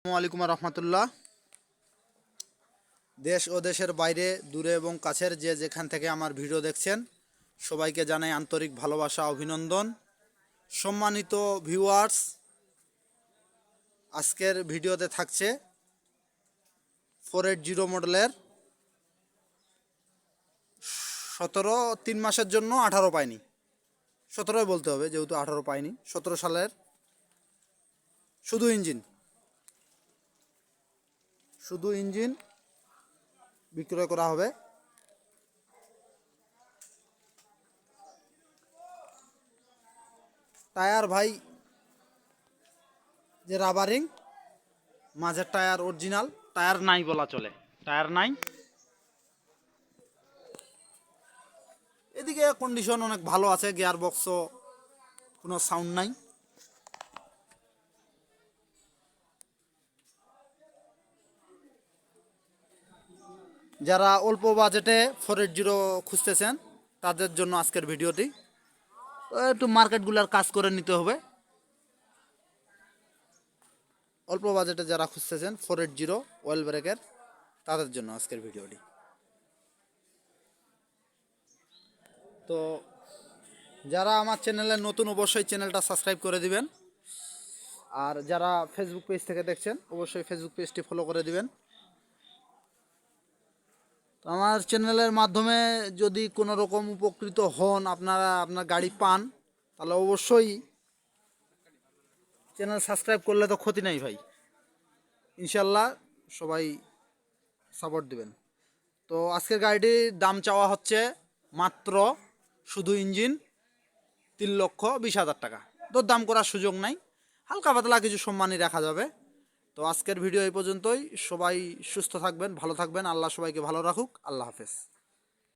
আসসালামু আলাইকুম রহমতুল্লাহ। দেশ ও দেশের বাইরে দূরে এবং কাছের যে যেখান থেকে আমার ভিডিও দেখছেন সবাইকে জানাই আন্তরিক ভালোবাসা অভিনন্দন। সম্মানিত ভিউয়ার্স, আজকের ভিডিওতে থাকছে 480 মডেলের 17 3 মাসের জন্য 18 পাইনি, 17 বলতে হবে যেহেতু 18 পাইনি। 17 সালের শুধু ইঞ্জিন বিক্রয় করা হবে। টায়ার ভাই যে রাবারিং, মাঝের টায়ার অরিজিনাল, টায়ার নাই বলা চলে, টায়ার নাই। এদিকে কন্ডিশন অনেক ভালো আছে, গিয়ার বক্সও কোনো সাউন্ড নাই। যারা অল্প বাজেটে 480 খুঁজতেছেন তাদের জন্য আজকের ভিডিওটি। একটু মার্কেটগুলোর কাজ করে নিতে হবে। অল্প বাজেটে যারা খুঁজতেছেন 480 অয়েল ব্রেকের, তাদের জন্য আজকের ভিডিওটি। তো যারা আমার চ্যানেলে নতুন অবশ্যই চ্যানেলটা সাবস্ক্রাইব করে দিবেন, আর যারা ফেসবুক পেজ থেকে দেখছেন অবশ্যই ফেসবুক পেজটি ফলো করে দিবেন। তো আমার চ্যানেলের মাধ্যমে যদি কোনো রকম উপকৃত হন, আপনার গাড়ি পান, তাহলে অবশ্যই চ্যানেল সাবস্ক্রাইব করলে তো ক্ষতি নাই ভাই। ইনশাল্লাহ সবাই সাপোর্ট দিবেন। তো আজকের গাড়িটির দাম চাওয়া হচ্ছে মাত্র শুধু ইঞ্জিন 3,20,000 টাকা। তো দাম করার সুযোগ নাই, হালকা পাতলা কিছু সম্মানই রাখা যাবে। তো আজকের ভিডিও এই পর্যন্তই। সবাই সুস্থ থাকবেন, ভালো থাকবেন, আল্লাহ সবাইকে ভালো রাখুক। আল্লাহ হাফেজ।